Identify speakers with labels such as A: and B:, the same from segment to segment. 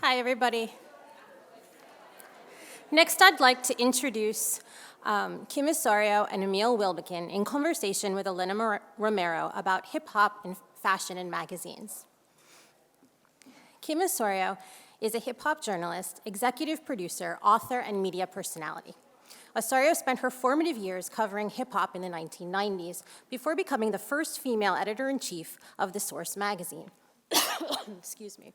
A: Hi, everybody. Next, I'd like to introduce Kim Osorio and Emil Wilbekin in conversation with Elena Romero about hip-hop and fashion in magazines. Kim Osorio is a hip-hop journalist, executive producer, author, and media personality. Osorio spent her formative years covering hip-hop in the 1990s before becoming the first female editor-in-chief of The Source magazine. Excuse me.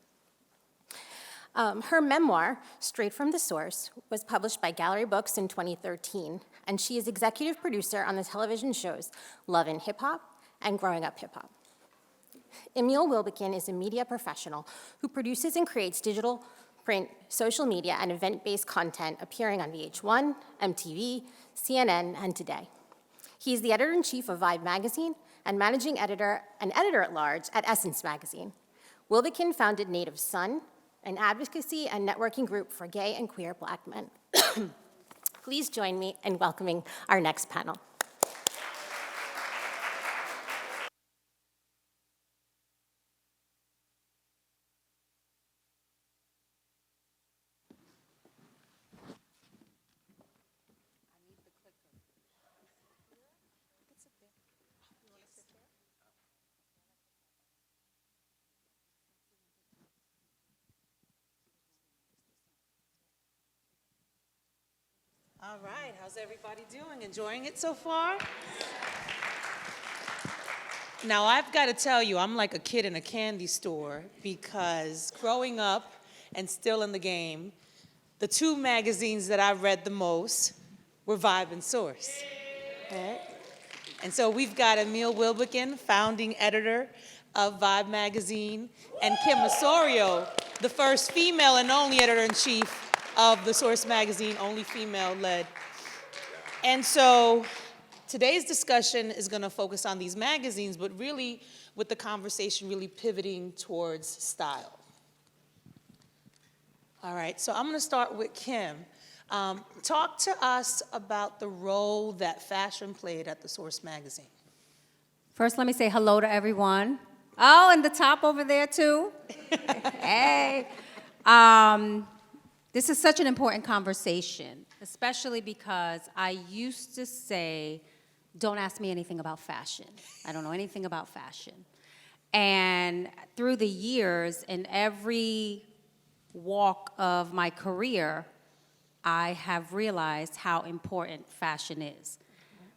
A: Her memoir, Straight from the Source, was published by Gallery Books in 2013, and she is executive producer on the television shows Love and Hip Hop and Growing Up Hip Hop. Emil Wilbekin is a media professional who produces and creates digital, print, social media, and event-based content appearing on VH1, MTV, CNN, and Today. He is the editor-in-chief of Vibe magazine and managing editor and editor-at-large at Essence magazine. Wilbekin founded Native Son, an advocacy and networking group for gay and queer Black men. Please join me in welcoming our next panel.
B: All right, how's everybody doing? Enjoying it so far? Now, I've got to tell you, I'm like a kid in a candy store because growing up and still in the game, the two magazines that I read the most were Vibe and Source. Okay? And so we've got Emil Wilbekin, founding editor of Vibe magazine, and Kim Osorio, the first female and only editor-in-chief of The Source magazine, only female-led. And so today's discussion is going to focus on these magazines, but really with the conversation really pivoting towards style. All right, so I'm going to start with Kim. Talk to us about the role that fashion played at The Source magazine.
C: First, let me say hello to everyone. Oh, and the top over there, too. Hey. This is such an important conversation, especially because I used to say, don't ask me anything about fashion. I don't know anything about fashion. And through the years, in every walk of my career, I have realized how important fashion is.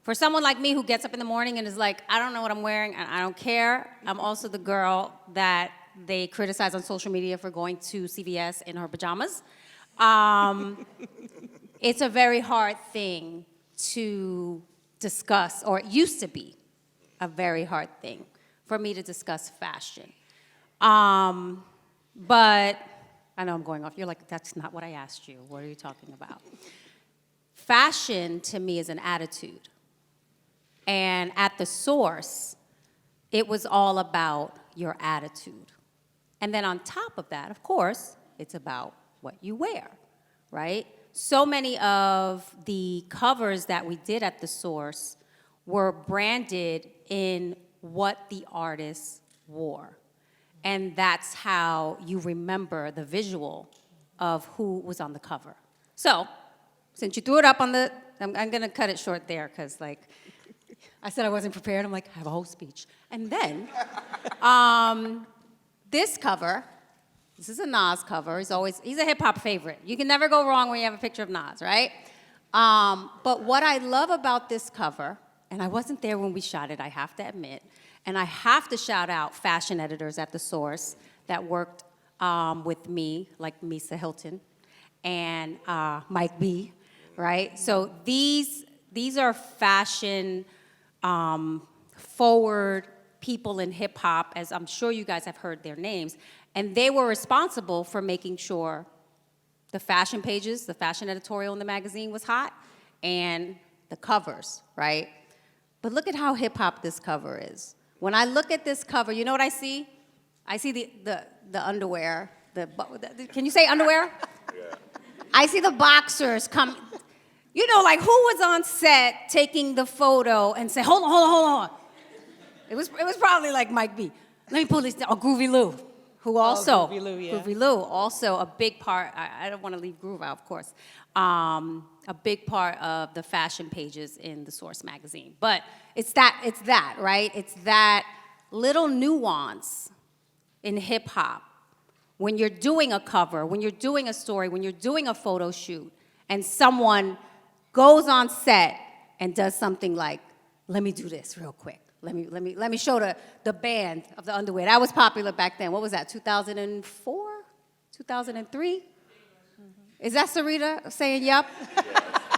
C: For someone like me who gets up in the morning and is like, I don't know what I'm wearing and I don't care, I'm also the girl that they criticize on social media for going to CVS in her pajamas. It's a very hard thing to discuss, or it used to be a very hard thing for me to discuss fashion. But I know I'm going off. You're like, that's not what I asked you. What are you talking about? Fashion, to me, is an attitude. And at The Source, it was all about your attitude. And then on top of that, of course, it's about what you wear, right? So many of the covers that we did at The Source were branded in what the artist wore. And that's how you remember the visual of who was on the cover. So, since you threw it up on the, I'm gonna cut it short there, because like, I said I wasn't prepared, I'm like, I have a whole speech. And then, this cover, this is a Nas cover. He's a hip-hop favorite. You can never go wrong when you have a picture of Nas, right? But what I love about this cover, and I wasn't there when we shot it, I have to admit, and I have to shout out fashion editors at The Source that worked with me, like Misa Hilton and Mike B, right? So these are fashion forward people in hip-hop, as I'm sure you guys have heard their names. And they were responsible for making sure the fashion pages, the fashion editorial in the magazine was hot, and the covers, right? But look at how hip-hop this cover is. When I look at this cover, you know what I see? I see the underwear. Can you say underwear? Yeah. I see the boxers come. You know, like who was on set taking the photo and say, hold on. It was probably like Mike B. Let me pull this down, or Groovy Lou. who also,
B: Groovy Lou, yeah.
C: Groovy Lou, also a big part, I don't want to leave Groove out, of course, a big part of the fashion pages in the Source magazine. But it's that, right? It's that little nuance in hip hop when you're doing a cover, when you're doing a story, when you're doing a photo shoot, and someone goes on set and does something like, let me do this real quick. Let me show the band of the underwear. That was popular back then. What was that, 2004? 2003? Is that Sarita saying yep?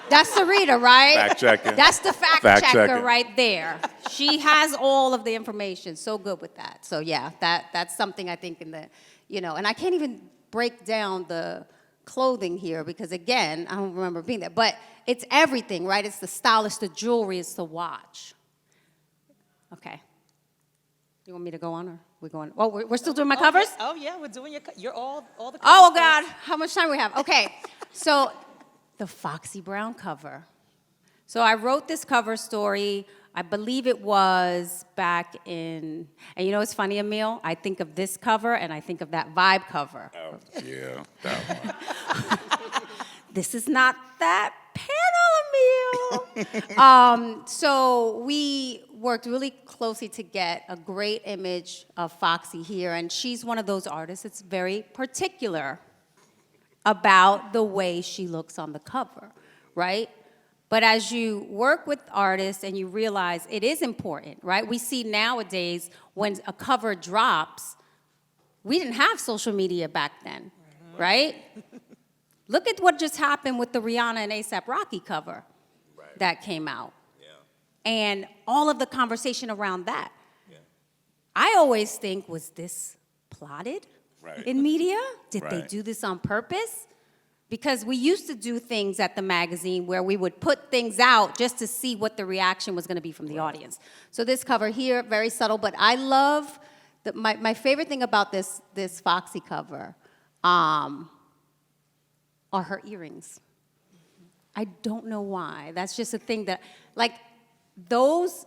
C: That's Sarita, right?
D: Fact checking.
C: That's the fact checker
D: checking.
C: right there. She has all of the information. So good with that. So yeah, that's something I think in the, and I can't even break down the clothing here because again, I don't remember being there. But it's everything, right? It's the stylist, the jewelry, it's the watch. Okay. You want me to go on or we're going? Oh, we're still doing my covers?
B: Oh yeah, we're doing you're all the covers.
C: Oh God, how much time we have? Okay, so the Foxy Brown cover. So I wrote this cover story, I believe it was back in, and it's funny, Emil, I think of this cover and I think of that Vibe cover.
D: Oh, yeah, that one.
C: This is not that panel, Emil. So we worked really closely to get a great image of Foxy here, and she's one of those artists that's very particular about the way she looks on the cover, right? But as you work with artists and you realize it is important, right? We see nowadays when a cover drops, we didn't have social media back then, right? Look at what just happened with the Rihanna and A$AP Rocky cover that came out.
D: Yeah.
C: And all of the conversation around that.
D: Yeah.
C: I always think, was this plotted in media? Did they
D: Right.
C: do this on purpose? Because we used to do things at the magazine where we would put things out just to see what the reaction was going to be from the audience. So this cover here, very subtle, but I love, my favorite thing about this Foxy cover are her earrings. I don't know why. That's just a thing that, like, those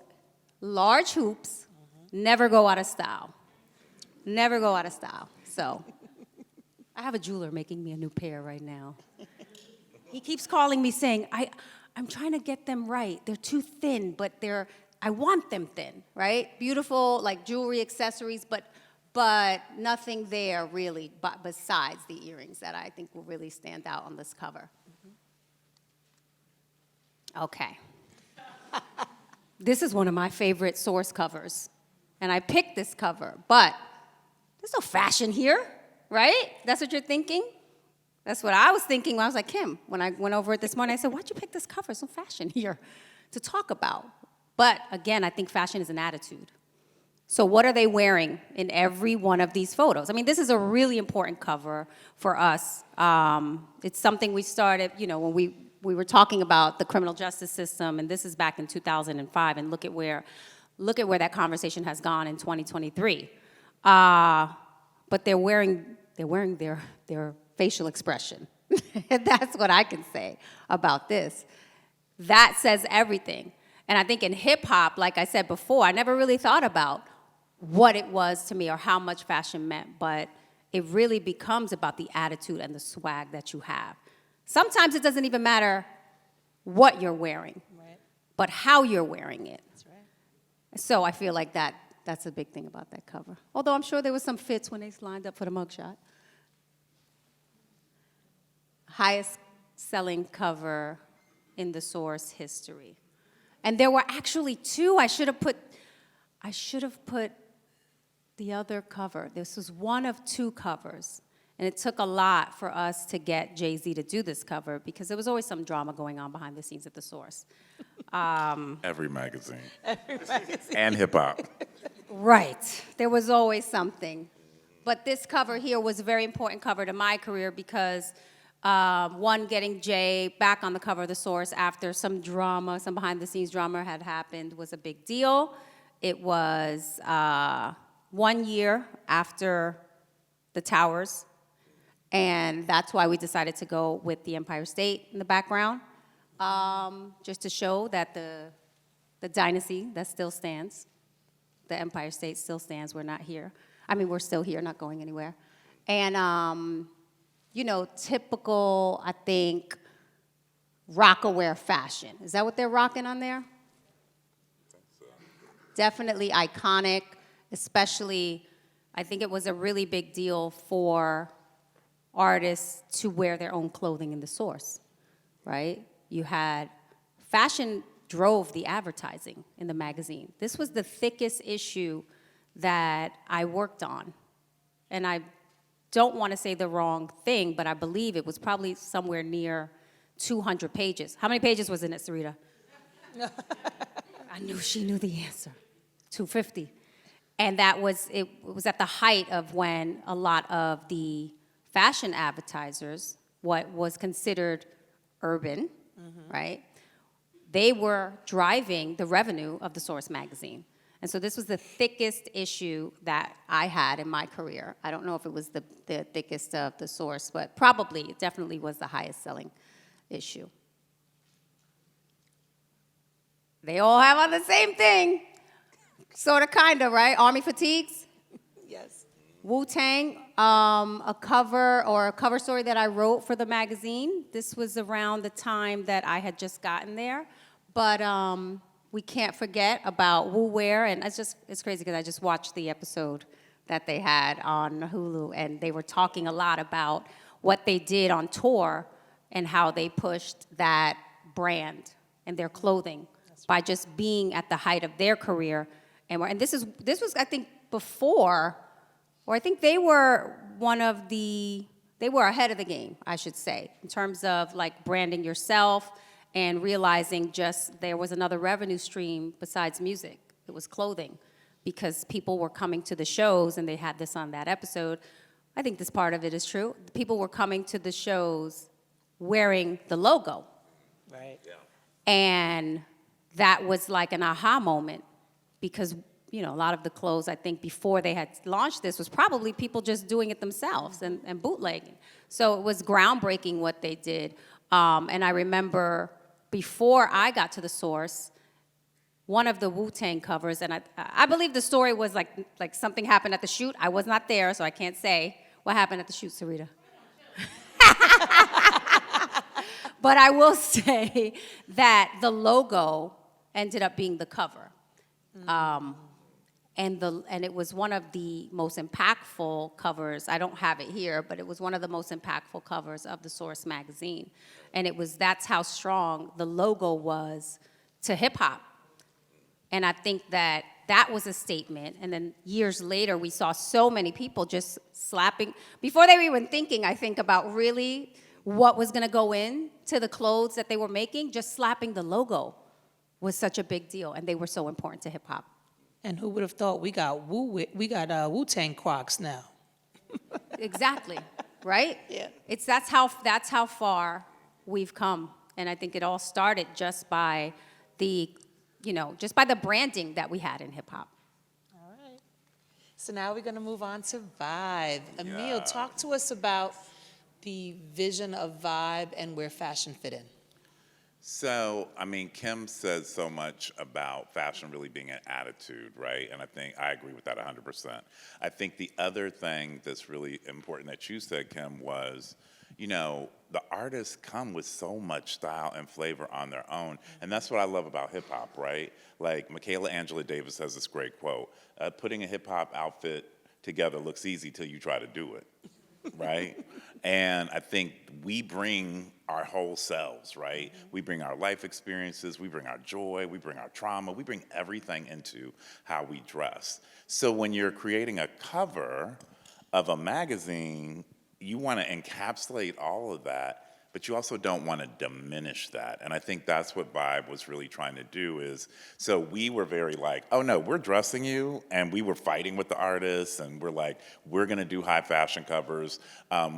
C: large hoops never go out of style. Never go out of style. So I have a jeweler making me a new pair right now. He keeps calling me saying, I'm trying to get them right. They're too thin, but I want them thin, right? Beautiful, like jewelry, accessories, but nothing there really besides the earrings that I think will really stand out on this cover. Okay. This is one of my favorite Source covers, and I picked this cover, but there's no fashion here, right? That's what you're thinking? That's what I was thinking when I was like, Kim, when I went over it this morning, I said, why'd you pick this cover? There's no fashion here to talk about. But again, I think fashion is an attitude. So what are they wearing in every one of these photos? I mean, this is a really important cover for us. It's something we started, when we were talking about the criminal justice system, and this is back in 2005, and look at where that conversation has gone in 2023. But they're wearing their facial expression. That's what I can say about this. That says everything. And I think in hip hop, like I said before, I never really thought about what it was to me or how much fashion meant, but it really becomes about the attitude and the swag that you have. Sometimes it doesn't even matter what you're wearing, but how you're wearing it.
B: That's right.
C: So I feel like that's a big thing about that cover. Although I'm sure there was some fits when they lined up for the mugshot. Highest selling cover in the Source history. And there were actually two. I should have put the other cover. This was one of two covers. And it took a lot for us to get Jay-Z to do this cover because there was always some drama going on behind the scenes at the Source.
D: Every magazine. And hip hop.
C: Right. There was always something. But this cover here was a very important cover to my career because, one, getting Jay back on the cover of the Source after some drama, some behind-the-scenes drama had happened was a big deal. It was 1 year after the Towers, and that's why we decided to go with the Empire State in the background, just to show that the dynasty that still stands, the Empire State still stands, we're not here. I mean, we're still here, not going anywhere. And, you know, typical, I think, rock-aware fashion. Is that what they're rocking on there? Definitely iconic, especially, I think it was a really big deal for artists to wear their own clothing in the source, right? You had, fashion drove the advertising in the magazine. This was the thickest issue that I worked on. And I don't want to say the wrong thing, but I believe it was probably somewhere near 200 pages. How many pages was in it, Sarita? I knew she knew the answer. 250. And that was, it was at the height of when a lot of the fashion advertisers, what was considered urban, right? They were driving the revenue of the Source magazine. And so this was the thickest issue that I had in my career. I don't know if it was the thickest of the Source, but probably, it definitely was the highest selling issue. They all have on the same thing. Sort of, kind of, right? Army fatigues?
B: Yes.
C: Wu-Tang, a cover story that I wrote for the magazine. This was around the time that I had just gotten there. But we can't forget about Wu Wear, and it's crazy because I just watched the episode that they had on Hulu, and they were talking a lot about what they did on tour and how they pushed that brand and their clothing by just being at the height of their career. And this was, I think, before, or I think they were they were ahead of the game, I should say, in terms of like branding yourself and realizing just there was another revenue stream besides music. It was clothing, because people were coming to the shows, and they had this on that episode. I think this part of it is true. People were coming to the shows wearing the logo.
B: Right. Yeah.
C: And that was like an aha moment, because, you know, a lot of the clothes, I think, before they had launched this was probably people just doing it themselves and bootlegging. So it was groundbreaking what they did. And I remember before I got to the Source, one of the Wu-Tang covers, and I believe the story was like something happened at the shoot. I was not there, so I can't say what happened at the shoot, Sarita. But I will say that the logo ended up being the cover. And it was one of the most impactful covers. I don't have it here, but it was one of the most impactful covers of the Source magazine. And that's how strong the logo was to hip hop. And I think that was a statement. And then years later, we saw so many people just slapping, before they were even thinking, I think, about really what was gonna go in to the clothes that they were making, just slapping the logo was such a big deal. And they were so important to hip hop.
B: And who would have thought we got Wu-Tang Crocs now?
C: Exactly, right?
B: Yeah.
C: That's how far we've come. And I think it all started just by the branding that we had in hip hop.
B: All right. So now we're going to move on to Vibe. Emil, talk to us about the vision of Vibe and where fashion fit in.
D: So, I mean, Kim says so much about fashion really being an attitude, right? And I think I agree with that 100%. I think the other thing that's really important that you said, Kim, was, you know, the artists come with so much style and flavor on their own. And that's what I love about hip hop, right? Like Michaela Angela Davis has this great quote, putting a hip hop outfit together looks easy till you try to do it, right? And I think we bring our whole selves, right? We bring our life experiences, we bring our joy, we bring our trauma, we bring everything into how we dress. So when you're creating a cover of a magazine, you want to encapsulate all of that, but you also don't want to diminish that. And I think that's what Vibe was really trying to do is, so we were very like, oh no, we're dressing you, and we were fighting with the artists, and we're like, we're gonna do high fashion covers.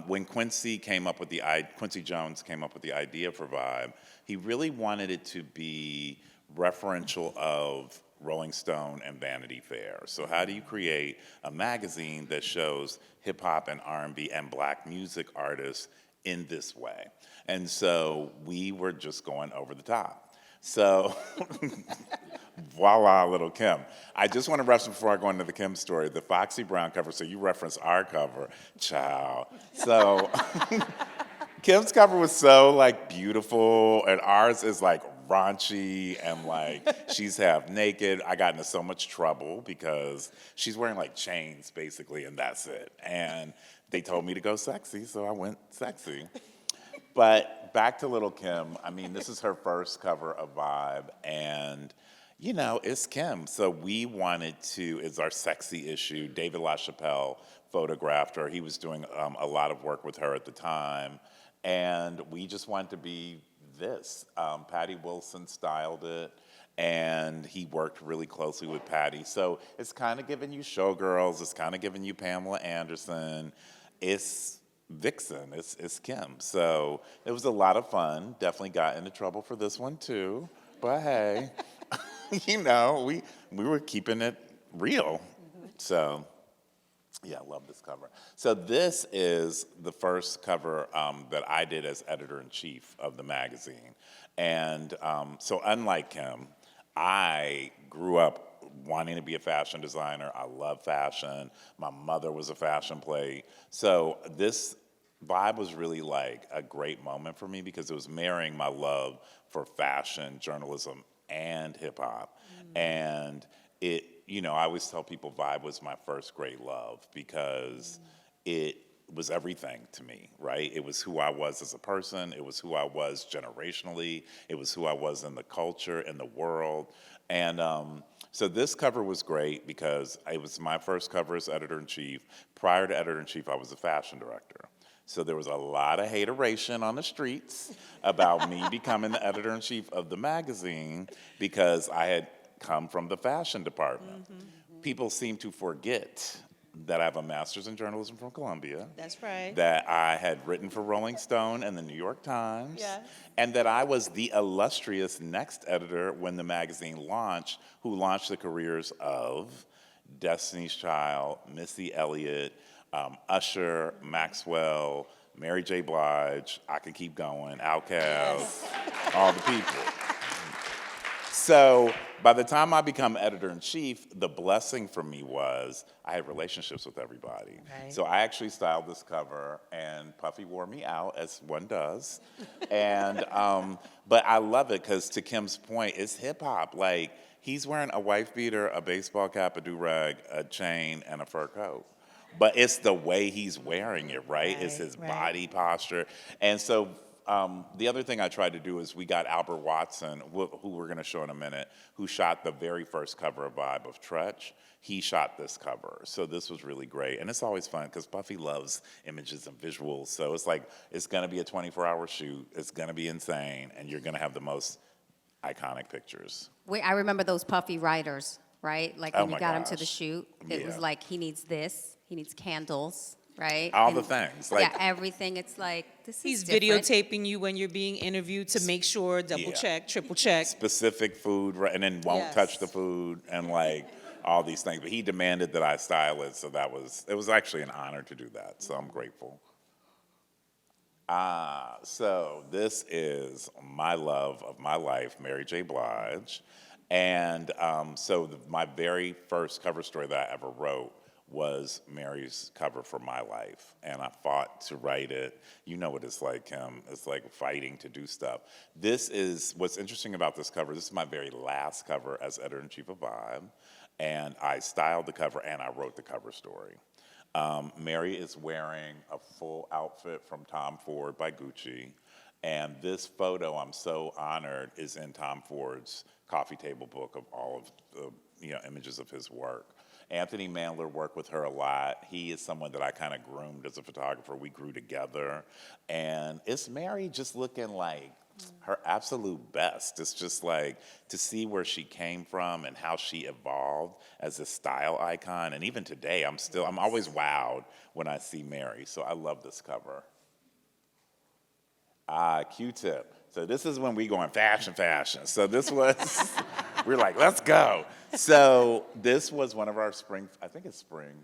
D: When Quincy Jones came up with the idea for Vibe, he really wanted it to be referential of Rolling Stone and Vanity Fair. So how do you create a magazine that shows hip hop and R&B and black music artists in this way? And so we were just going over the top. So, voila, little Kim. I just want to reference before I go into the Kim story, the Foxy Brown cover, so you reference our cover, child. So, Kim's cover was so like beautiful, and ours is like raunchy and like she's half naked. I got into so much trouble because she's wearing like chains basically, and that's it. And they told me to go sexy, so I went sexy. But back to Little Kim, I mean, this is her first cover of Vibe, and you know, it's Kim. So we wanted to, it's our sexy issue. David LaChapelle photographed her. He was doing a lot of work with her at the time. And we just wanted to be this. Patty Wilson styled it, and he worked really closely with Patty. So it's kind of giving you Showgirls, it's kind of giving you Pamela Anderson. It's Vixen, it's Kim. So it was a lot of fun. Definitely got into trouble for this one too. But hey, you know, we were keeping it real. So yeah, I love this cover. So this is the first cover that I did as editor-in-chief of the magazine. And so unlike Kim, I grew up wanting to be a fashion designer. I love fashion. My mother was a fashion plate. So this Vibe was really like a great moment for me because it was marrying my love for fashion, journalism, and hip-hop. And it, you know, I always tell people Vibe was my first great love because it was everything to me, right? It was who I was as a person. It was who I was generationally. It was who I was in the culture, in the world. And so this cover was great because it was my first cover as editor-in-chief. Prior to editor-in-chief, I was a fashion director. So there was a lot of hateration on the streets about me becoming the editor-in-chief of the magazine because I had come from the fashion department. People seem to forget that I have a master's in journalism from Columbia.
B: That's right.
D: That I had written for Rolling Stone and the New York Times.
B: Yes.
D: And that I was the illustrious next editor when the magazine launched, who launched the careers of Destiny's Child, Missy Elliott, Usher, Maxwell, Mary J. Blige, I could keep going, Outkast, all the people. So by the time I become editor-in-chief, the blessing for me was I had relationships with everybody.
B: Right.
D: So I actually styled this cover, and Puffy wore me out, as one does. And but I love it because, to Kim's point, it's hip-hop. Like, he's wearing a wife beater, a baseball cap, a do-rag, a chain, and a fur coat. But it's the way he's wearing it, right? It's his
B: Right.
D: body posture. And so the other thing I tried to do is we got Albert Watson, who we're going to show in a minute, who shot the very first cover of Vibe of Tretch. He shot this cover. So this was really great. And it's always fun because Puffy loves images and visuals. So it's like, it's going to be a 24-hour shoot. It's going to be insane. And you're going to have the most iconic pictures.
C: I remember those Puffy writers, right? Like
D: Oh
C: when you
D: my
C: got him to the
D: gosh.
C: shoot, it was
D: Yeah.
C: like he needs this, he needs candles, right?
D: All
C: And-
D: the things. Like,
C: yeah, everything. It's like this is
B: He's
C: different.
B: videotaping you when you're being interviewed to make sure, double
D: Yeah.
B: check, triple check.
D: specific food, right, and then won't
B: Yes.
D: touch the food, and like all these things. But he demanded that I style it, so it was actually an honor to do that. So I'm grateful. So this is my love of my life, Mary J. Blige, and my very first cover story that I ever wrote was Mary's cover for My Life, and I fought to write it. You know what it's like, Kim. It's like fighting to do stuff. This is, what's interesting about this cover, this is my very last cover as editor-in-chief of Vibe, and I styled the cover and I wrote the cover story. Mary is wearing a full outfit from Tom Ford by Gucci, and this photo, I'm so honored, is in Tom Ford's coffee table book of all of the images of his work. Anthony Mandler worked with her a lot. He is someone that I kind of groomed as a photographer. We grew together. And it's Mary just looking like her absolute best. It's just like to see where she came from and how she evolved as a style icon. And even today, I'm always wowed when I see Mary. So I love this cover. Q-tip. So this is when we going fashion. So this was, we're like, let's go. So this was one of our spring, I think it's spring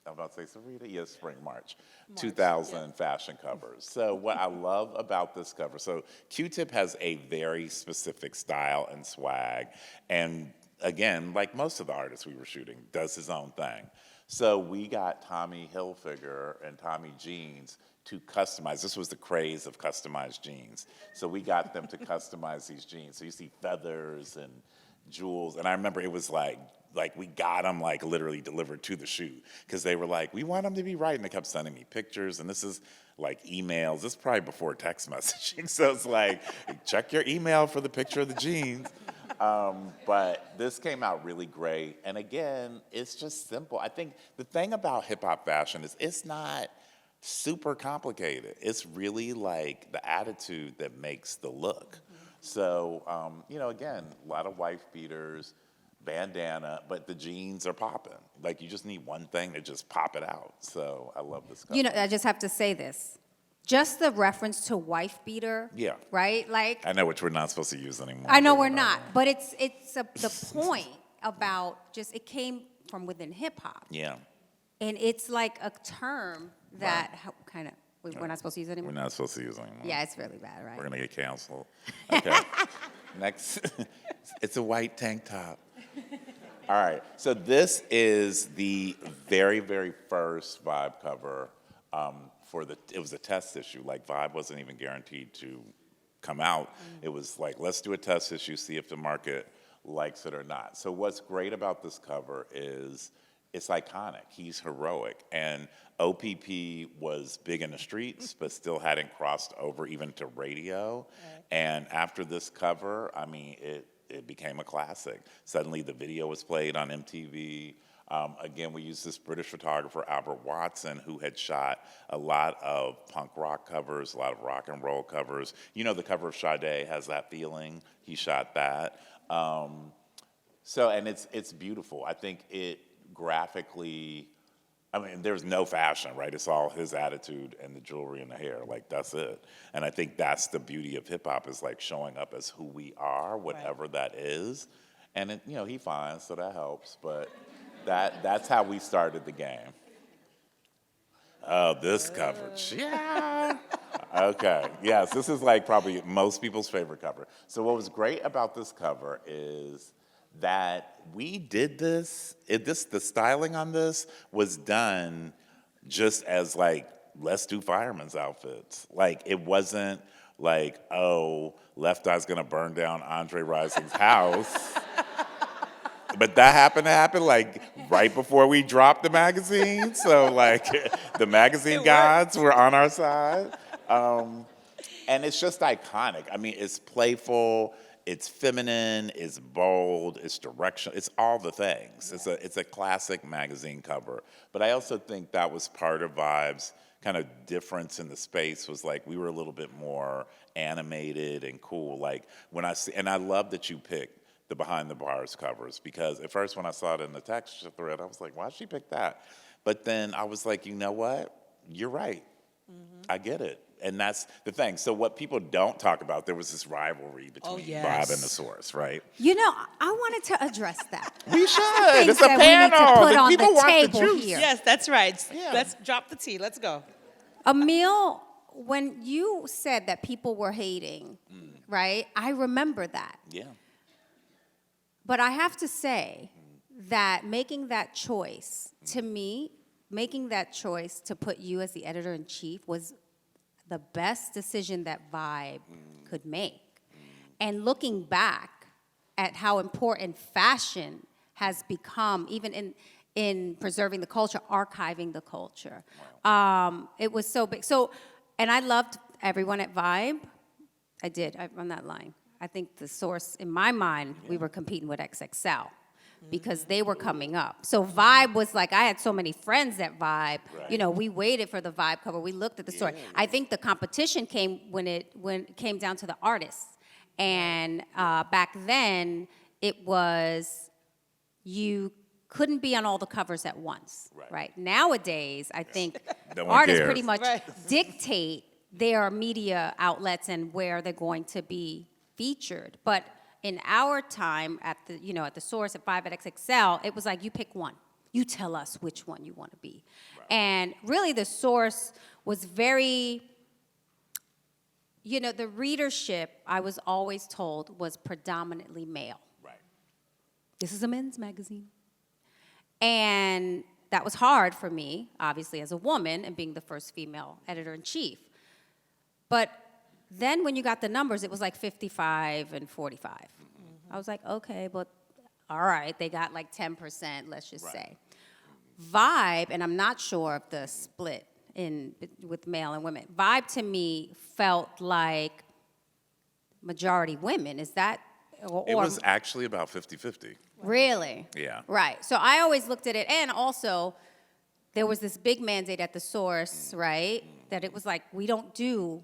D: I'm about to say Sarita, yes, spring, March 2000 fashion covers. So what I love about this cover, so Q-Tip has a very specific style and swag, and again, like most of the artists we were shooting, does his own thing. So we got Tommy Hilfiger and Tommy Jeans to customize. This was the craze of customized jeans. So we got them to customize these jeans. So you see feathers and jewels, and I remember it was like we got them like literally delivered to the shoot because they were like, we want them to be right, and they kept sending me pictures, and this is like emails. This is probably before text messaging, so it's like, check your email for the picture of the jeans. But this came out really great, and again, it's just simple. I think the thing about hip hop fashion is it's not super complicated. It's really like the attitude that makes the look. So, again, a lot of wife beaters, bandana, but the jeans are popping. Like, you just need one thing to just pop it out. So I love this cover.
C: I just have to say this. Just the reference to wife beater,
D: Yeah.
C: right? Like,
D: I know, which we're not supposed to use anymore.
C: I know we're not, but the point about it came from within hip hop.
D: Yeah.
C: And it's like a term that kind of, we're not supposed to use it
D: We're
C: anymore?
D: not supposed to use anymore.
C: Yeah, it's really bad, right?
D: We're going to get canceled. Okay. Next. It's a white tank top. All right. So this is the very, very first Vibe cover it was a test issue. Like, Vibe wasn't even guaranteed to come out. It was like, let's do a test issue, see if the market likes it or not. So what's great about this cover is it's iconic. He's heroic. And OPP was big in the streets, but still hadn't crossed over even to radio. Right. And after this cover, I mean, it became a classic. Suddenly the video was played on MTV. Again, we used this British photographer, Albert Watson, who had shot a lot of punk rock covers, a lot of rock and roll covers. The cover of Sade has that feeling. He shot that. And it's beautiful. I think it graphically, there's no fashion, right? It's all his attitude and the jewelry and the hair. Like, that's it. And I think that's the beauty of hip hop, is like showing up as who we are, whatever that is. And he fine, so that helps. But that's how we started the game. Oh, this cover. Yeah. Okay. Yes, this is like probably most people's favorite cover. So what was great about this cover is that we did this. The styling on this was done just as like, let's do firemen's outfits. Like, it wasn't like, oh, Left Eye's gonna burn down Andre Rising's house. But that happened to happen like right before we dropped the magazine. So like the magazine gods were on our side. And it's just iconic. It's playful, it's feminine, it's bold, it's directional, it's all the things. It's a classic magazine cover. But I also think that was part of Vibe's kind of difference in the space, was like we were a little bit more animated and cool. Like and I love that you picked the Behind the Bars covers, because at first when I saw it in the text thread, I was like, why'd she pick that? But then I was like, you know what? You're right. I get it. And that's the thing. So what people don't talk about, there was this rivalry between Vibe and the Source, right?
C: I wanted to address that.
D: We should. It's a
C: that we need to
D: panel.
C: put
D: The
C: on
D: people
C: the
D: want
C: table
D: the juice.
C: here.
B: Yes, that's right.
D: Yeah.
B: Let's drop the tea. Let's go.
C: Emil, when you said that people were hating, right? I remember that.
D: Yeah.
C: But I have to say that making that choice, to me, making that choice to put you as the editor-in-chief was the best decision that Vibe could make. And looking back at how important fashion has become, even in preserving the culture, archiving the culture, it was so big. So, and I loved everyone at Vibe. I did. I'm not lying. I think the Source, in my mind, we were competing with XXL because they were coming up. So Vibe was like, I had so many friends at Vibe. Right. We waited for the Vibe cover. We looked at the story. I think the competition came when it came down to the artists. And back then, it was, you couldn't be on all the covers at once. Right? Nowadays, I think artists pretty much dictate their media outlets and where they're going to be featured. But in our time at the Source, at Vibe, at XXL, it was like you pick one. You tell us which one you want to be. Right. And really the source was very, the readership, I was always told, was predominantly male.
D: Right.
C: This is a men's magazine. And that was hard for me, obviously, as a woman and being the first female editor-in-chief. But then when you got the numbers, it was like 55 and 45. Mm-hmm. I was like, okay, but all right, they got like 10%, let's just say. Vibe, and I'm not sure of the split with male and women. Vibe to me felt like majority women. Is that?
D: It was actually about 50-50.
C: Really?
D: Yeah.
C: Right. So I always looked at it, and also there was this big mandate at the source, right? That it was like, we don't do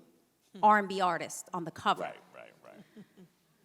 C: R&B artists on the cover.
D: Right.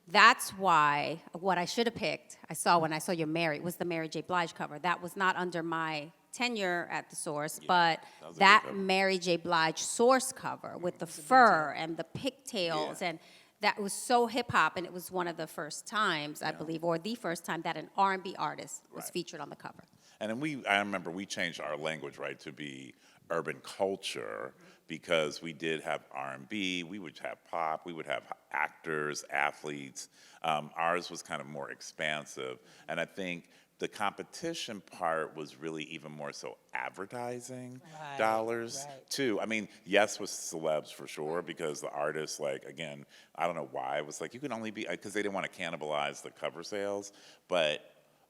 C: That's why what I should have picked, when I saw your Mary, was the Mary J. Blige cover. That was not under my tenure at the source, but that Mary J. Blige source cover with the fur and the pigtails, and that was so hip hop, and it was one of the first times, I believe, or the first time that an R&B artist was featured on the cover.
D: And then I remember we changed our language, right, to be urban culture, because we did have R&B, we would have pop, we would have actors, athletes. Ours was kind of more expansive. And I think the competition part was really even more so advertising dollars, too. I mean, yes, with celebs for sure, because the artists, like, again, I don't know why, it was like, you can only be, because they didn't want to cannibalize the cover sales, but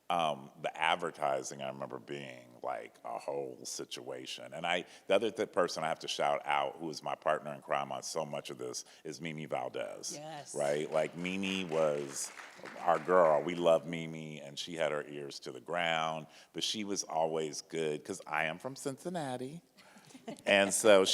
D: the advertising, I remember being like a whole situation. And the other person I have to shout out, who is my partner in crime on so much of this, is Mimi Valdez.
B: Yes.
D: Right? Like, Mimi was our girl. We love Mimi, and she had her ears to the ground, but she was always good, because I am from Cincinnati. And so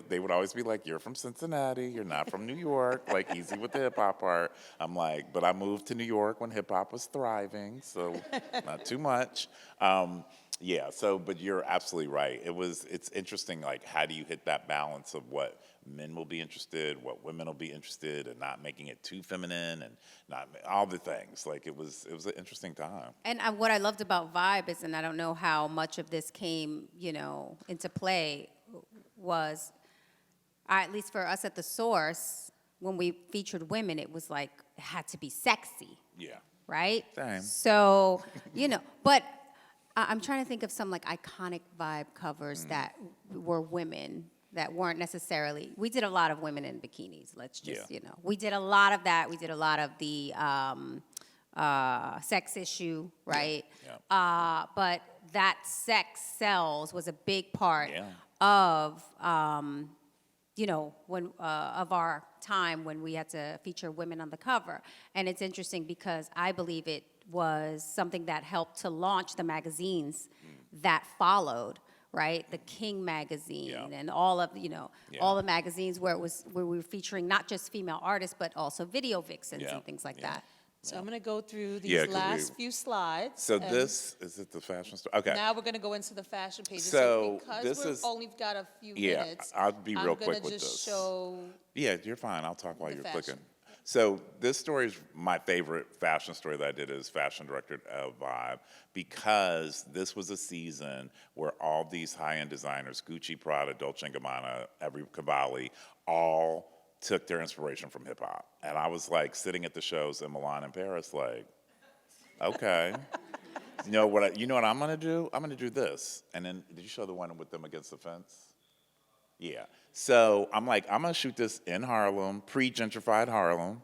D: they would always be like, you're from Cincinnati, you're not from New York, like, easy with the hip hop part. I'm like, but I moved to New York when hip hop was thriving, so not too much. But you're absolutely right. It's interesting, like, how do you hit that balance of what men will be interested, what women will be interested, and not making it too feminine, and not all the things. Like, it was an interesting time.
C: And what I loved about Vibe is, and I don't know how much of this came, into play, was, at least for us at the source, when we featured women, it was like, it had to be sexy.
D: Yeah.
C: Right?
D: Same.
C: So, but I'm trying to think of some like iconic Vibe covers that were women that weren't necessarily, we did a lot of women in bikinis, let's just, we did a lot of that. We did a lot of the sex issue, right?
D: Yeah.
C: But that sex sells was a big part of, of our time when we had to feature women on the cover. And it's interesting because I believe it was something that helped to launch the magazines that followed, right? The King magazine and all of, all the magazines where we were featuring not just female artists, but also video vixens and things like that.
B: So I'm going to go through these last few slides.
D: So is it the fashion store? Okay.
B: Now we're going to go into the fashion pages.
D: So
B: because we've only got a few minutes,
D: I'll be real quick with this.
B: I'm going to just show.
D: Yeah, you're fine. I'll talk while you're
B: fashion.
D: clicking. So this story is my favorite fashion story that I did as fashion director of Vibe, because this was a season where all these high-end designers, Gucci, Prada, Dolce & Gabbana, Cavalli, all took their inspiration from hip hop. And I was like sitting at the shows in Milan and Paris like, okay. You know what I'm gonna do? I'm gonna do this. And then, did you show the one with them against the fence? Yeah. So I'm like, I'm gonna shoot this in Harlem, pre-gentrified Harlem.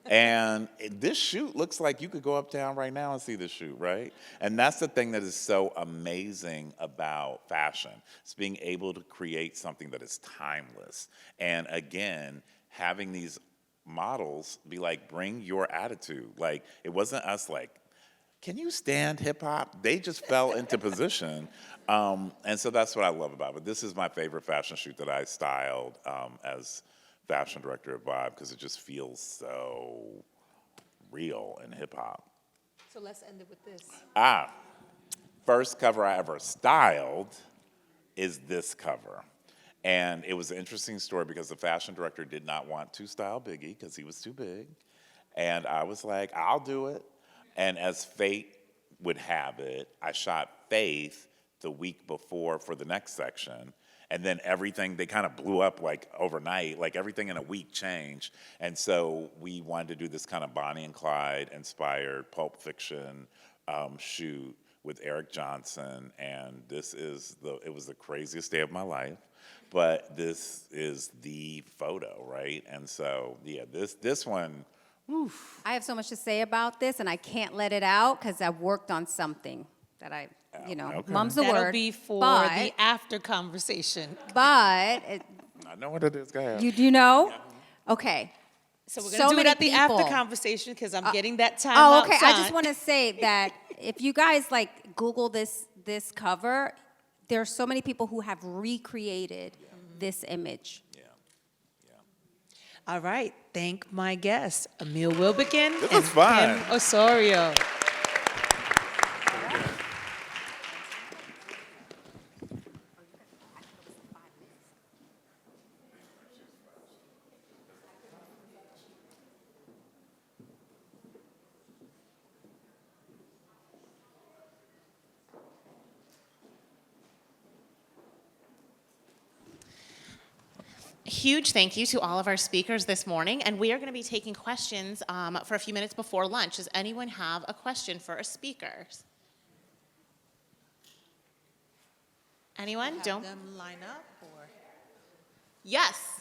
D: And this shoot looks like you could go uptown right now and see this shoot, right? And that's the thing that is so amazing about fashion. It's being able to create something that is timeless. And again, having these models be like, bring your attitude. Like, it wasn't us like, can you stand hip hop? They just fell into position. And so that's what I love about it. This is my favorite fashion shoot that I styled as fashion director of Vibe, because it just feels so real in hip hop.
B: So let's end it with this.
D: First cover I ever styled is this cover. And it was an interesting story because the fashion director did not want to style Biggie because he was too big. And I was like, I'll do it. And as fate would have it, I shot Faith the week before for the next section. And then everything, they kind of blew up like overnight, like everything in a week changed. And so we wanted to do this kind of Bonnie and Clyde inspired Pulp Fiction shoot with Eric Johnson. And it was the craziest day of my life, but this is the photo, right? And so, yeah, this one, oof.
C: I have so much to say about this, and I can't let it out because I've worked on something that
D: Okay.
C: mum's the
B: That'll
C: word.
B: be for
C: but,
B: the after conversation.
C: But,
D: I know what it is, go ahead.
C: you know? Okay.
B: So we're
C: So
B: going to do it
C: many
B: at the after
C: people.
B: conversation because I'm getting that time
C: Oh, okay.
B: outside.
C: I just want to say that if you guys like Google this cover, there are so many people who have recreated this image.
D: Yeah.
B: All right. Thank my guests, Emil Wilbekin
D: This
B: and
D: was fun.
B: Kim Osorio.
E: Huge thank you to all of our speakers this morning, and we are going to be taking questions for a few minutes before lunch. Does anyone have a question for our speakers? Anyone?
B: Have
E: Don't.
B: them line up or?
E: Yes.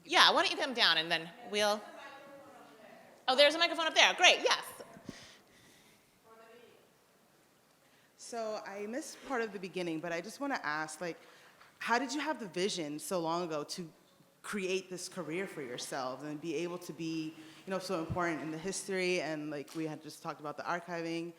E: Yeah, why don't you come down and then we'll. Oh, there's a microphone up there. Great, yes.
F: So I missed part of the beginning, but I just want to ask, like, how did you have the vision so long ago to create this career for yourselves and be able to be, so important in the history and like we had just talked about the archiving,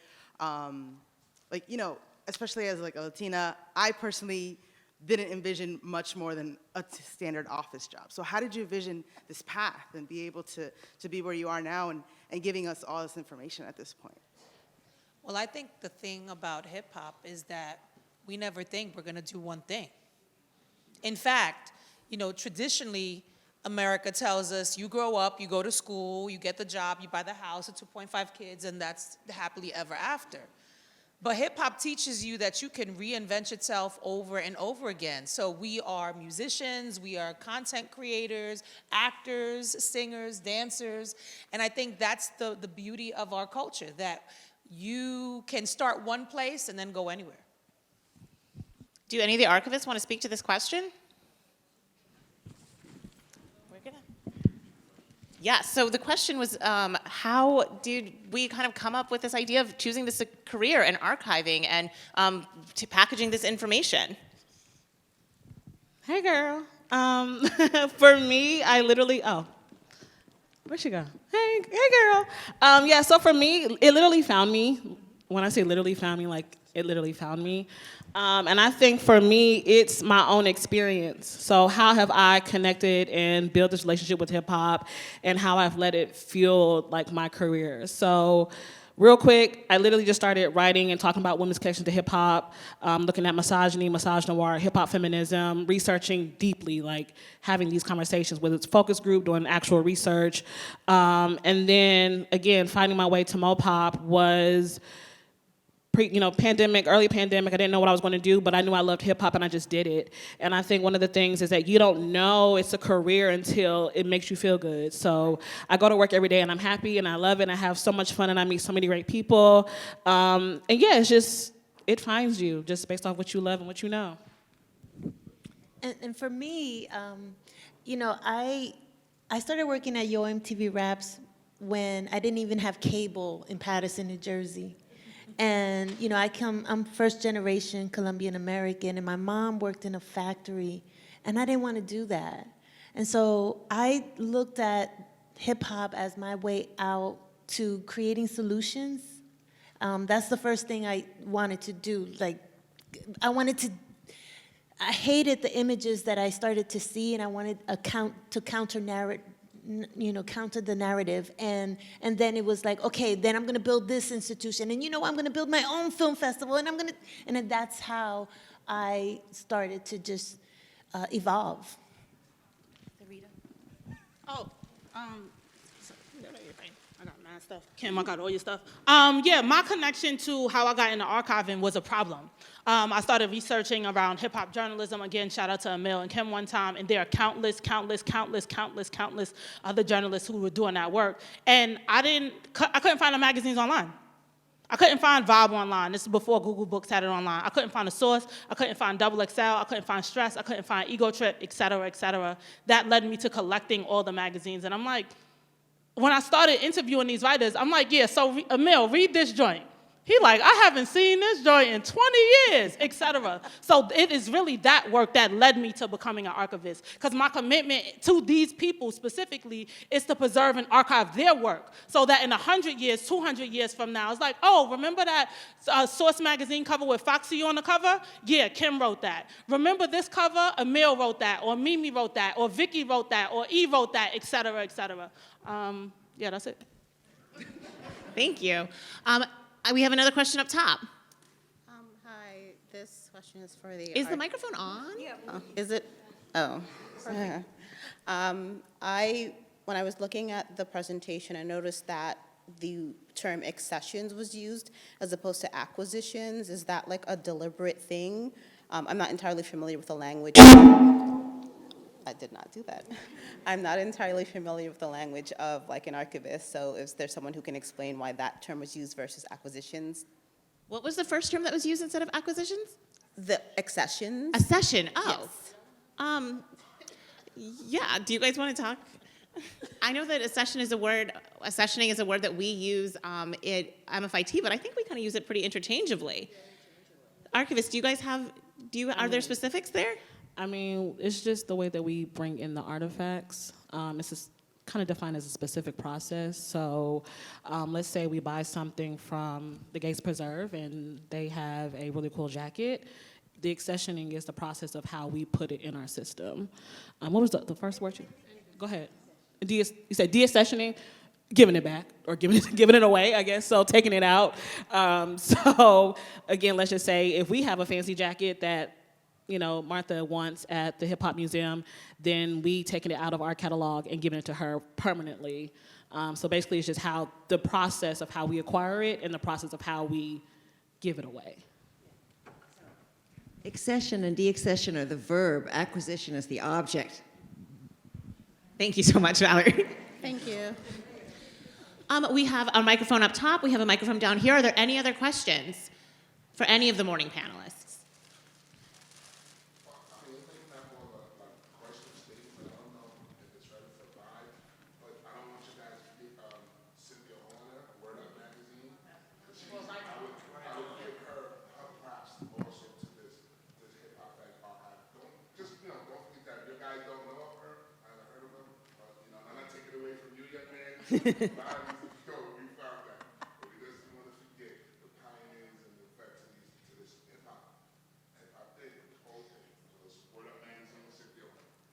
F: especially as like a Latina, I personally didn't envision much more than a standard office job. So how did you envision this path and be able to be where you are now and giving us all this information at this point?
B: Well, I think the thing about hip hop is that we never think we're going to do one thing. In fact, traditionally, America tells us you grow up, you go to school, you get the job, you buy the house, the 2.5 kids, and that's happily ever after. But hip hop teaches you that you can reinvent yourself over and over again. So we are musicians, we are content creators, actors, singers, dancers, and I think that's the beauty of our culture, that you can start one place and then go anywhere.
E: Do any of the archivists want to speak to this question? Yeah, so the question was, how did we kind of come up with this idea of choosing this career in archiving and to packaging this information?
G: Hey, girl. For me, I literally, where'd she go? Hey, girl. Yeah, so for me, it literally found me. When I say literally found me, like it literally found me. And I think for me, it's my own experience. So how have I connected and built this relationship with hip hop and how I've let it fuel like my career. So real quick, I literally just started writing and talking about women's connection to hip hop, looking at misogyny, misogynoir, hip hop feminism, researching deeply, like having these conversations with its focus group, doing actual research. And then again, finding my way to Mopop was pandemic, early pandemic, I didn't know what I was going to do, but I knew I loved hip hop and I just did it. And I think one of the things is that you don't know it's a career until it makes you feel good. So I go to work every day and I'm happy and I love it and I have so much fun and I meet so many great people. And yeah, it finds you just based off what you love and what you know.
H: And for me, I started working at Yo MTV Raps when I didn't even have cable in Paterson, New Jersey. And, I'm first generation Colombian American, and my mom worked in a factory, and I didn't want to do that. And so I looked at hip hop as my way out to creating solutions. That's the first thing I wanted to do. I hated the images that I started to see, and I wanted to counter the narrative, and then it was like, okay, then I'm gonna build this institution, and I'm gonna build my own film festival, and then that's how I started to just evolve.
G: Oh, I got mad stuff. Kim, I got all your stuff. Yeah, my connection to how I got into archiving was a problem. I started researching around hip hop journalism. Again, shout out to Emil and Kim one time, and there are countless other journalists who were doing that work. And I couldn't find the magazines online. I couldn't find Vibe online. This is before Google Books had it online. I couldn't find a source. I couldn't find Double XL. I couldn't find Stress. I couldn't find Ego Trip, et cetera, et cetera. That led me to collecting all the magazines. And I'm like, when I started interviewing these writers, I'm like, yeah, so Emil, read this joint. He like, I haven't seen this joint in 20 years, et cetera. So it is really that work that led me to becoming an archivist. Because my commitment to these people specifically is to preserve and archive their work so that in 100 years, 200 years from now, it's like, oh, remember that Source magazine cover with Foxy on the cover? Yeah, Kim wrote that. Remember this cover? Emil wrote that, or Mimi wrote that, or Vicky wrote that, or E wrote that, et cetera, et cetera. Yeah, that's it.
E: Thank you. We have another question up top.
I: Hi, this question is for the...
E: Is the microphone on? Yeah.
I: Is it? Oh. Perfect. When I was looking at the presentation, I noticed that the term accessions was used as opposed to acquisitions. Is that like a deliberate thing? I'm not entirely familiar with the language. I did not do that. I'm not entirely familiar with the language of like an archivist, so is there someone who can explain why that term was used versus acquisitions?
E: What was the first term that was used instead of acquisitions?
I: The accessions.
E: Accession. Oh.
I: Yes.
E: Yeah. Do you guys want to talk? I know that accessioning is a word that we use at MFIT, but I think we kind of use it pretty interchangeably. Archivists, are there specifics there?
G: I mean, it's just the way that we bring in the artifacts. It's just kind of defined as a specific process. So let's say we buy something from the Gates Preserve and they have a really cool jacket. The accessioning is the process of how we put it in our system. What was the first word? Go ahead. You said deaccessioning? Giving it back or giving it away, I guess, so taking it out. So again, let's just say if we have a fancy jacket that Martha wants at the Hip Hop Museum, then we taking it out of our catalog and giving it to her permanently. So basically it's just how the process of how we acquire it and the process of how we give it away.
J: Accession and deaccession are the verb. Acquisition is the object.
E: Thank you so much, Valerie.
I: Thank you.
E: We have a microphone up top. We have a microphone down here. Are there any other questions for any of the morning panelists?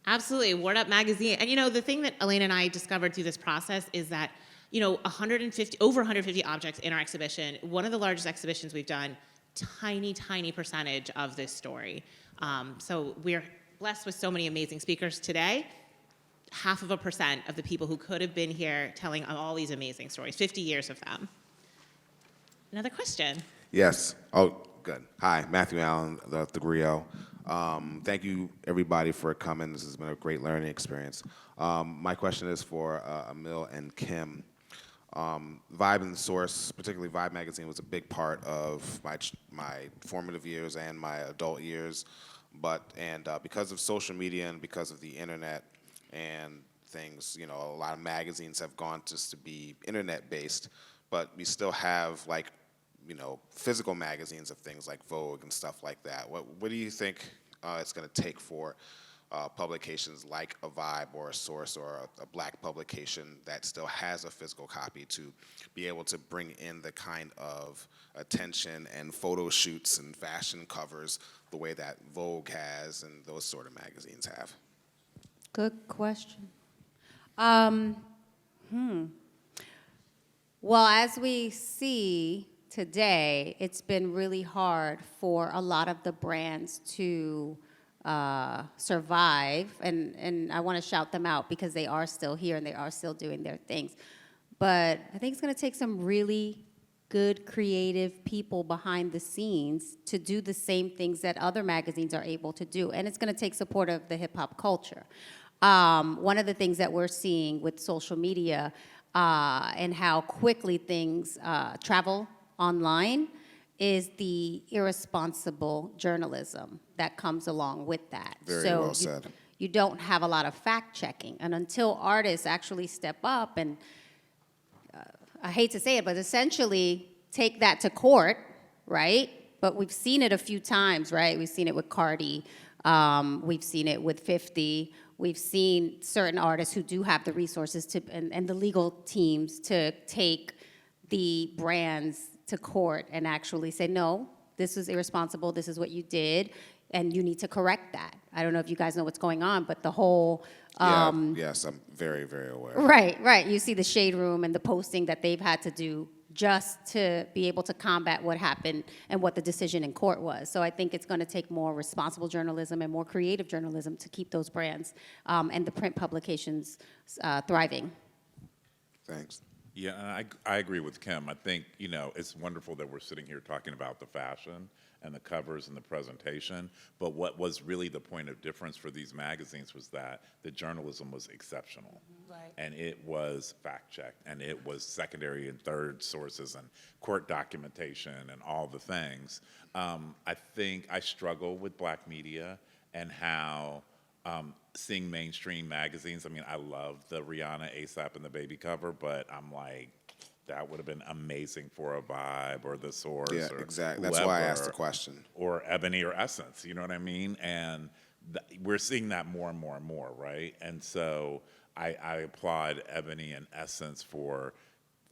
E: Absolutely, Word Up Magazine. And the thing that Elaine and I discovered through this process is that, over 150 objects in our exhibition, one of the largest exhibitions we've done, tiny percentage of this story. So we're blessed with so many amazing speakers today. 0.5% of the people who could have been here telling all these amazing stories, 50 years of them. Another question.
K: Yes. Oh, good. Hi, Matthew Allen, the Griot. Thank you, everybody, for coming. This has been a great learning experience. My question is for Emil and Kim. Vibe and Source, particularly Vibe magazine, was a big part of my formative years and my adult years. And because of social media and because of the internet and things, a lot of magazines have gone just to be internet-based, but we still have physical magazines of things like Vogue and stuff like that. What do you think it's going to take for publications like a Vibe or a Source or a Black publication that still has a physical copy to be able to bring in the kind of attention and photo shoots and fashion covers the way that Vogue has and those sort of magazines have?
C: Good question. Well, as we see today, it's been really hard for a lot of the brands to survive, and I want to shout them out because they are still here and they are still doing their things. But I think it's going to take some really good, creative people behind the scenes to do the same things that other magazines are able to do. And it's going to take support of the hip-hop culture. One of the things that we're seeing with social media and how quickly things travel online is the irresponsible journalism that comes along with that.
K: Very
C: so
K: well said.
C: You don't have a lot of fact-checking. And until artists actually step up and I hate to say it, but essentially take that to court, right? But we've seen it a few times, right? We've seen it with Cardi. We've seen it with 50. We've seen certain artists who do have the resources to, and the legal teams to take the brands to court and actually say, no, this was irresponsible, this is what you did, and you need to correct that. I don't know if you guys know what's going on, but the whole
K: yes, I'm very, very aware.
C: Right. You see the shade room and the posting that they've had to do just to be able to combat what happened and what the decision in court was. So I think it's going to take more responsible journalism and more creative journalism to keep those brands and the print publications thriving.
K: Thanks.
D: Yeah, and I agree with Kim. I think, it's wonderful that we're sitting here talking about the fashion and the covers and the presentation, but what was really the point of difference for these magazines was that the journalism was exceptional.
B: Right.
D: And it was fact-checked, and it was secondary and third sources and court documentation and all the things. I think I struggle with black media and how seeing mainstream magazines, I love the Rihanna, A$AP, and the Baby cover, but I'm like, that would have been amazing for a Vibe or The Source.
K: Yeah,
D: or
K: exactly. That's why I asked the
D: whoever,
K: question.
D: Or Ebony or Essence, you know what I mean? And we're seeing that more and more and more, right? And so I applaud Ebony and Essence for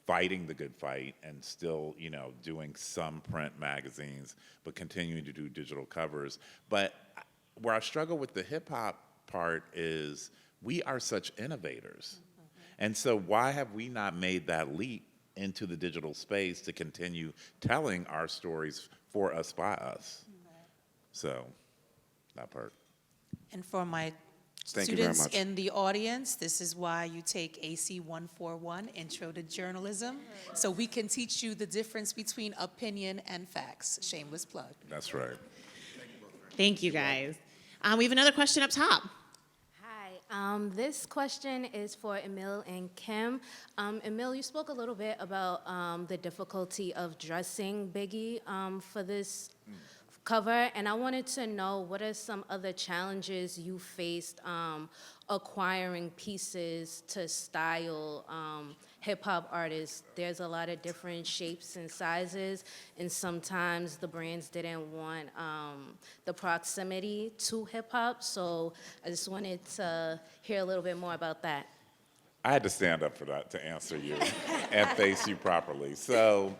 D: fighting the good fight and still, doing some print magazines, but continuing to do digital covers. But where I struggle with the hip hop part is we are such innovators. And so why have we not made that leap into the digital space to continue telling our stories for us, by us? So, that part.
B: And for my
K: Thank you very
B: students
K: much.
B: in the audience, this is why you take AC 141, Intro to Journalism, so we can teach you the difference between opinion and facts. Shameless plug.
D: That's right.
E: Thank you, guys. We have another question up top.
L: Hi, this question is for Emil and Kim. Emil, you spoke a little bit about the difficulty of dressing Biggie for this cover, and I wanted to know what are some other challenges you faced acquiring pieces to style hip-hop artists. There's a lot of different shapes and sizes, and sometimes the brands didn't want the proximity to hip-hop, so I just wanted to hear a little bit more about that.
D: I had to stand up for that to answer you and face you properly. So,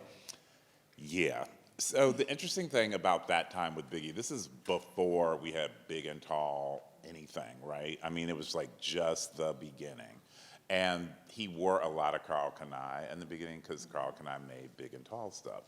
D: yeah. So the interesting thing about that time with Biggie, this is before we had Big and Tall anything, right? It was like just the beginning. And he wore a lot of Carl Kanai in the beginning because Carl Kanai made Big and Tall stuff.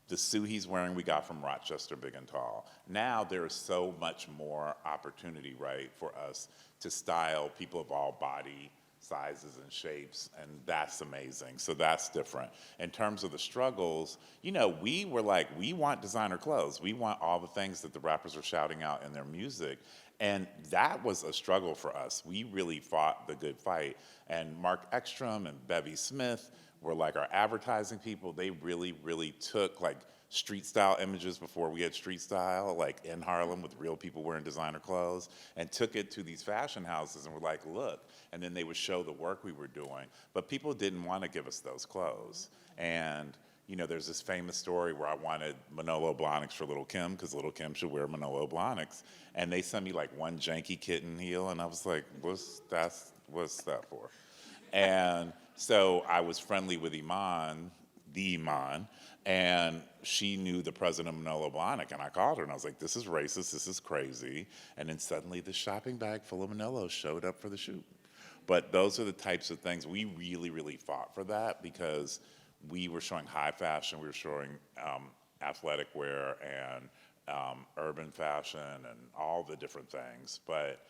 D: The suit he's wearing we got from Rochester Big and Tall. Now there is so much more opportunity, right, for us to style people of all body sizes and shapes, and that's amazing. So that's different. In terms of the struggles, we were like, we want designer clothes. We want all the things that the rappers are shouting out in their music. And that was a struggle for us. We really fought the good fight. And Mark Ekstrom and Bevy Smith were like our advertising people. They really, really took like street style images before we had street style, like in Harlem with real people wearing designer clothes, and took it to these fashion houses and were like, look, and then they would show the work we were doing. But people didn't want to give us those clothes. And there's this famous story where I wanted Manolo Blahniks for Little Kim because Little Kim should wear Manolo Blahniks. And they sent me like one janky kitten heel, and I was like, what's that for? And so I was friendly with Iman, and she knew the president of Manolo Blahnik, and I called her, and I was like, this is racist, this is crazy. And then suddenly the shopping bag full of Manolos showed up for the shoot. But those are the types of things, we really, really fought for that because we were showing high fashion, we were showing athletic wear and urban fashion and all the different things. But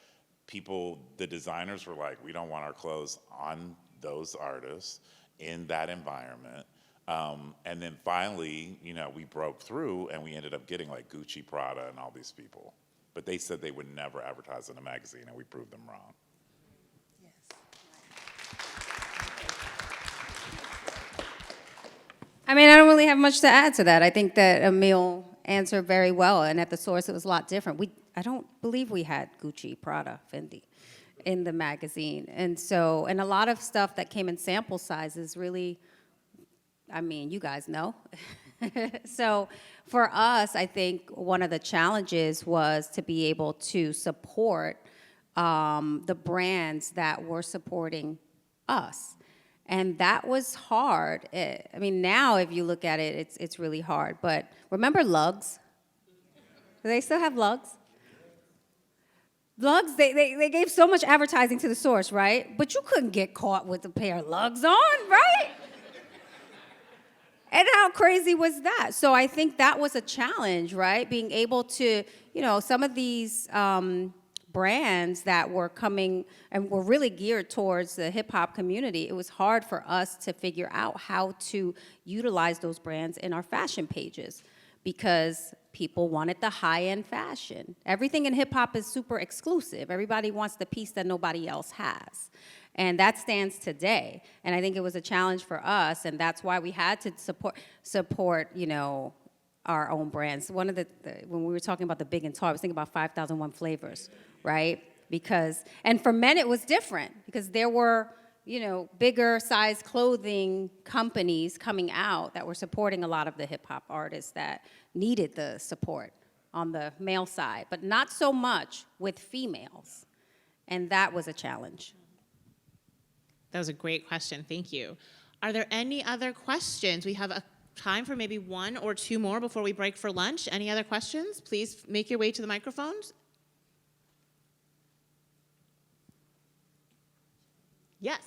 D: people, the designers were like, we don't want our clothes on those artists in that environment. And then finally, you know, we broke through and we ended up getting like Gucci, Prada, and all these people. But they said they would never advertise in a magazine, and we proved them wrong.
C: I mean, I don't really have much to add to that. I think that Emil answered very well, and at the source it was a lot different. I don't believe we had Gucci, Prada, Fendi in the magazine. And so, and a lot of stuff that came in sample sizes really, I mean, you guys know. So for us, I think one of the challenges was to be able to support the brands that were supporting us. And that was hard. I mean, now if you look at it, it's really hard. But remember lugs? Do they still have lugs? Lugs, they gave so much advertising to the source, right? But you couldn't get caught with a pair of lugs on, right? And how crazy was that? So I think that was a challenge, right? Being able to, you know, some of these brands that were coming and were really geared towards the hip hop community, it was hard for us to figure out how to utilize those brands in our fashion pages because people wanted the high-end fashion. Everything in hip hop is super exclusive. Everybody wants the piece that nobody else has. And that stands today. And I think it was a challenge for us, and that's why we had to support, you know, our own brands. One of when we were talking about the big and tall, I was thinking about 5001 Flavors, right? Because, and for men it was different because there were, you know, bigger size clothing companies coming out that were supporting a lot of the hip hop artists that needed the support on the male side, but not so much with females. And that was a challenge.
E: That was a great question. Thank you. Are there any other questions? We have time for maybe one or two more before we break for lunch. Any other questions? Please make your way to the microphones. Yes.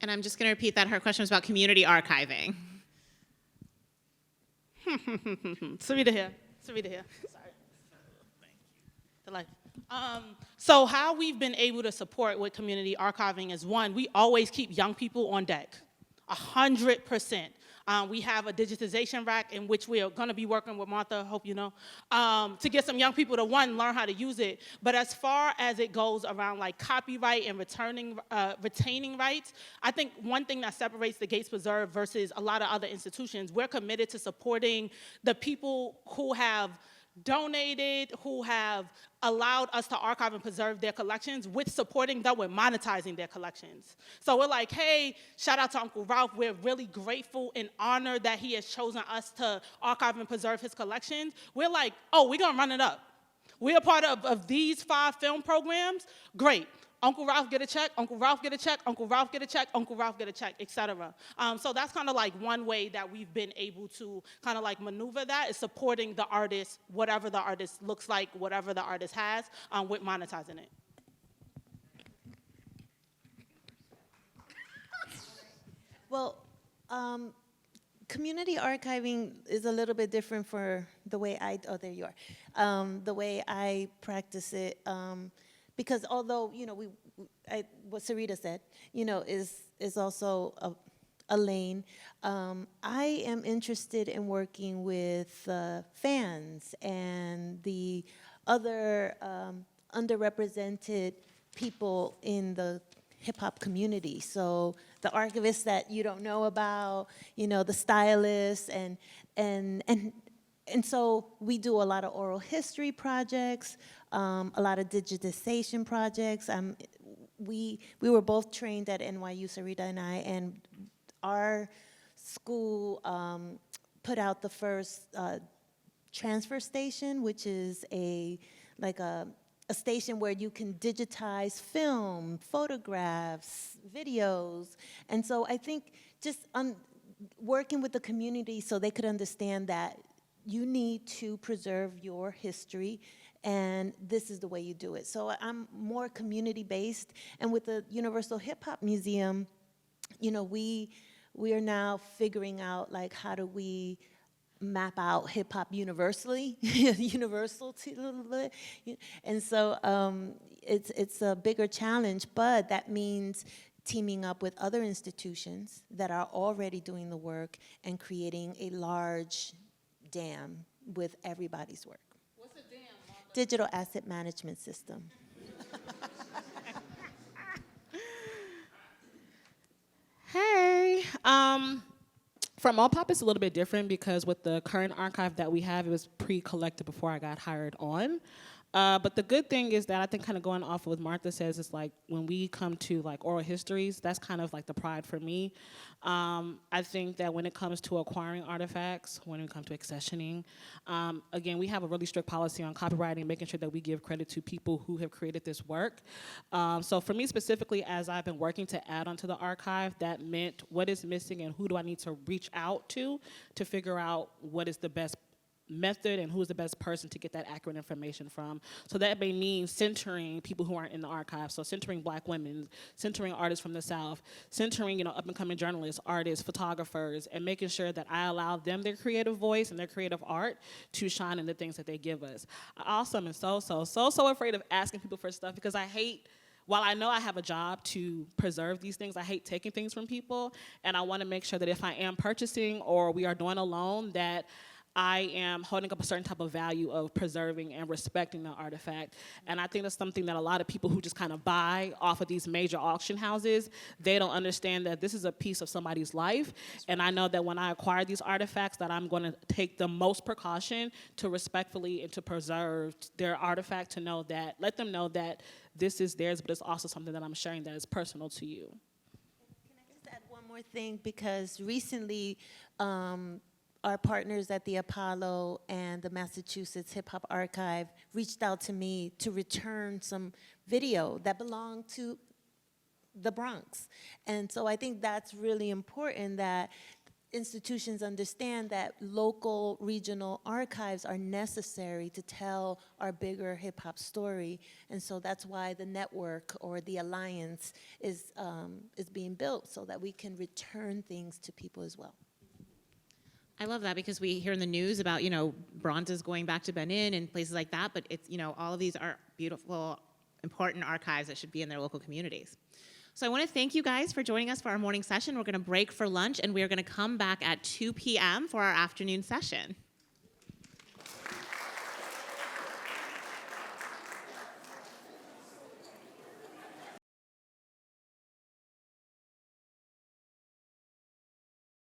E: And I'm just going to repeat that her question was about community archiving.
G: Sarita here. Sorry. The light. So how we've been able to support with community archiving is one, we always keep young people on deck, 100%. We have a digitization rack in which we are going to be working with Martha, hope you know, to get some young people to, one, learn how to use it. But as far as it goes around like copyright and retaining rights, I think one thing that separates the Gates Preserve versus a lot of other institutions, we're committed to supporting the people who have donated, who have allowed us to archive and preserve their collections, with supporting them with monetizing their collections. So we're like, hey, shout out to Uncle Ralph. We're really grateful and honored that he has chosen us to archive and preserve his collections. We're like, oh, we're gonna run it up. We're a part of these 5 film programs, great. Uncle Ralph get a check, Uncle Ralph get a check, Uncle Ralph get a check, Uncle Ralph get a check, et cetera. So that's kind of like one way that we've been able to kind of like maneuver that, is supporting the artist, whatever the artist looks like, whatever the artist has, with monetizing it.
H: Well, community archiving is a little bit different for the way oh, there you are, the way I practice it. Because although, you know, what Sarita said, you know, is also a lane, I am interested in working with fans and the other underrepresented people in the hip-hop community. So the archivists that you don't know about, you know, the stylists, and so we do a lot of oral history projects, a lot of digitization projects. We were both trained at NYU, Sarita and I, and our school put out the first transfer station, which is like a a station where you can digitize film, photographs, videos. And so I think just working with the community so they could understand that you need to preserve your history, and this is the way you do it. So I'm more community-based, and with the Universal Hip Hop Museum, you know, we are now figuring out, like, how do we map out hip hop universally, and so it's a bigger challenge, but that means teaming up with other institutions that are already doing the work and creating a large dam with everybody's work.
G: What's a dam, Martha?
H: Digital asset management system.
G: Hey, for Mopop, it's a little bit different because with the current archive that we have, it was pre-collected before I got hired on. But the good thing is that I think kind of going off of what Martha says is like when we come to like oral histories, that's kind of like the pride for me. I think that when it comes to acquiring artifacts, when it comes to accessioning, again, we have a really strict policy on copywriting, making sure that we give credit to people who have created this work. So for me specifically, as I've been working to add onto the archive, that meant what is missing and who do I need to reach out to figure out what is the best method and who's the best person to get that accurate information from. So that may mean centering people who aren't in the archive. So centering Black women, centering artists from the South, centering, you know, up and coming journalists, artists, photographers, and making sure that I allow them their creative voice and their creative art to shine in the things that they give us. I also am so afraid of asking people for stuff because I hate, while I know I have a job to preserve these things, I hate taking things from people, and I want to make sure that if I am purchasing or we are doing a loan, that I am holding up a certain type of value of preserving and respecting the artifact. And I think that's something that a lot of people who just kind of buy off of these major auction houses, they don't understand that this is a piece of somebody's life. And I know that when I acquire these artifacts that I'm going to take the most precaution to respectfully and to preserve their artifact, to know that, let them know that this is theirs, but it's also something that I'm sharing that is personal to you.
H: Can I just add one more thing? Because recently, our partners at the Apollo and the Massachusetts Hip Hop Archive reached out to me to return some video that belonged to the Bronx. And so I think that's really important, that institutions understand that local, regional archives are necessary to tell our bigger hip hop story. And so that's why the network or the alliance is being built, so that we can return things to people as well.
E: I love that because we hear in the news about, you know, bronzes going back to Benin and places like that, but it's, you know, all of these are beautiful, important archives that should be in their local communities. So I want to thank you guys for joining us for our morning session. We're going to break for lunch, and we're going to come back at 2 p.m. for our afternoon session.